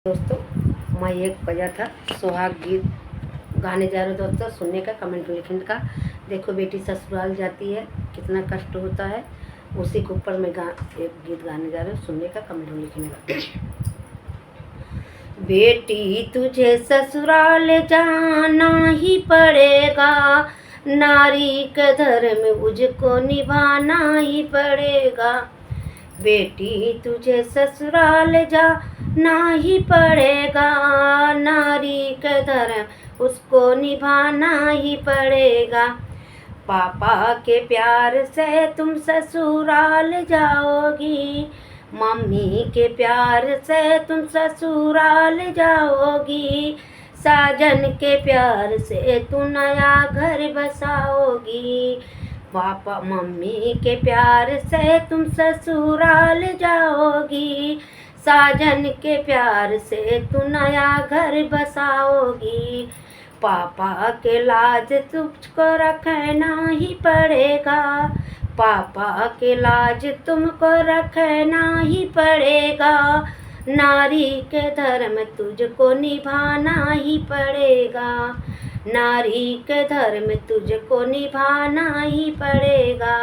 दोस्तों मैं एक बजा था सुहाग गीत गाने जा रहे दोस्तों, सुनने का, कमेंट लिखने का। देखो बेटी ससुराल जाती है, कितना कष्ट होता है, उसी के ऊपर मैं एक गीत गाने जा रही हूँ, सुनने का, कमेंट लिखने का। बेटी तुझे ससुराल जाना ही पड़ेगा, नारी का धर्म मुझको निभाना ही पड़ेगा। बेटी तुझे ससुराल जाना ही पड़ेगा, नारी का धर्म उसको निभाना ही पड़ेगा। पापा के प्यार से तुम ससुराल जाओगी, मम्मी के प्यार से तुम ससुराल जाओगी, साजन के प्यार से तू नया घर बसाओगी। पापा मम्मी के प्यार से तुम ससुराल जाओगी, साजन के प्यार से तू नया घर बसाओगी। पापा के लाज तुझको रखना ही पड़ेगा, पापा के लाज तुमको रखना ही पड़ेगा, नारी के धर्म तुझको निभाना ही पड़ेगा, नारी के धर्म तुझको निभाना ही पड़ेगा।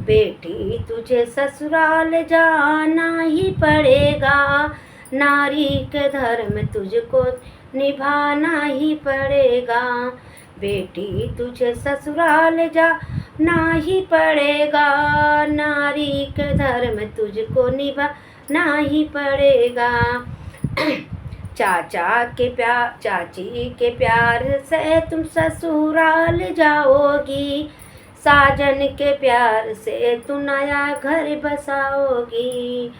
बेटी तुझे ससुराल जाना ही पड़ेगा, नारी के धर्म तुझको निभाना ही पड़ेगा। बेटी तुझे ससुराल जाना ही पड़ेगा, नारी के धर्म तुझको निभाना ही पड़ेगा। चाचा के प्यार चाची के प्यार से तुम ससुराल जाओगी, साजन के प्यार से तुम नया घर बसाओगी।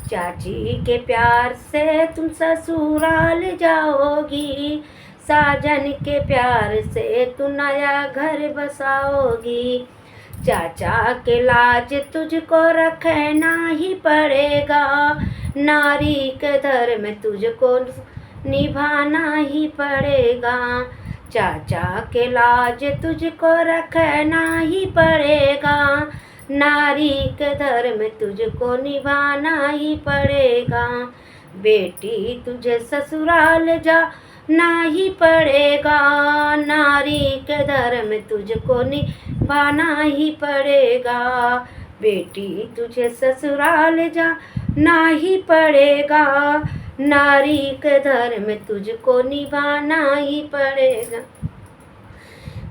चाची के प्यार से तुम ससुराल जाओगी, साजन के प्यार से तुम नया घर बसाओगी। चाचा के लाज तुझको रखना ही पड़ेगा, नारी के धर्म तुझको निभाना ही पड़ेगा। चाचा के लाज तुझको रखना ही पड़ेगा, नारी के धर्म तुझको निभाना ही पड़ेगा। बेटी तुझे ससुराल जाना ही पड़ेगा, नारी के धर्म तुझको निभाना ही पड़ेगा। बेटी तुझे ससुराल जाना ही पड़ेगा, नारी के धर्म तुझको निभाना ही पड़ेगा।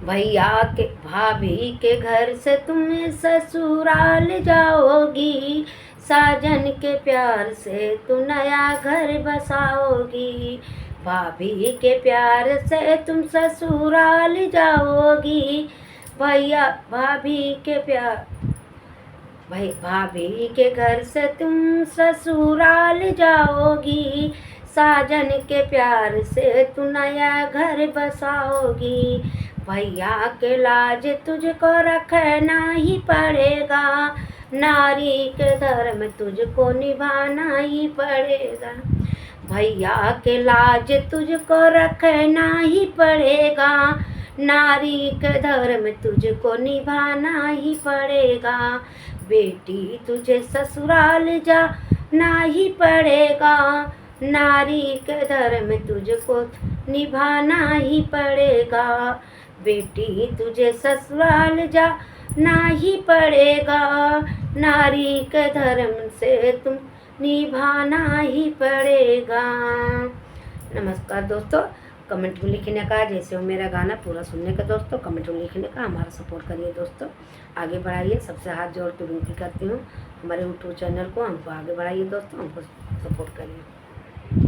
भैया के भाभी के घर से तुम ससुराल जाओगी, साजन के प्यार से तू नया घर बसाओगी। भाभी के प्यार से तुम ससुराल जाओगी, भैया भाभी के प्यार भाभी के घर से तुम ससुराल जाओगी, साजन के प्यार से तू नया घर बसाओगी। भैया के लाज तुझको रखना ही पड़ेगा, नारी के धर्म तुझको निभाना ही पड़ेगा। भैया के लाज तुझको रखना ही पड़ेगा, नारी के धर्म तुझको निभाना ही पड़ेगा। बेटी तुझे ससुराल जाना ही पड़ेगा, नारी के धर्म तुझको निभाना ही पड़ेगा। बेटी तुझे ससुराल जाना ही पड़ेगा, नारी के धर्म से तुम निभाना ही पड़ेगा। नमस्कार दोस्तों, कमेंट में लिखने का, जैसे हो मेरा गाना पूरा सुनने का दोस्तों, कमेंट में लिखने का, हमारा सपोर्ट करिए दोस्तों, आगे बढ़ाइए। सबसे हाथ जोड़ के विनती करती हूँ, हमारे यूट्यूब चैनल को हमको आगे बढ़ाइए दोस्तों, हमको सपोर्ट करिए।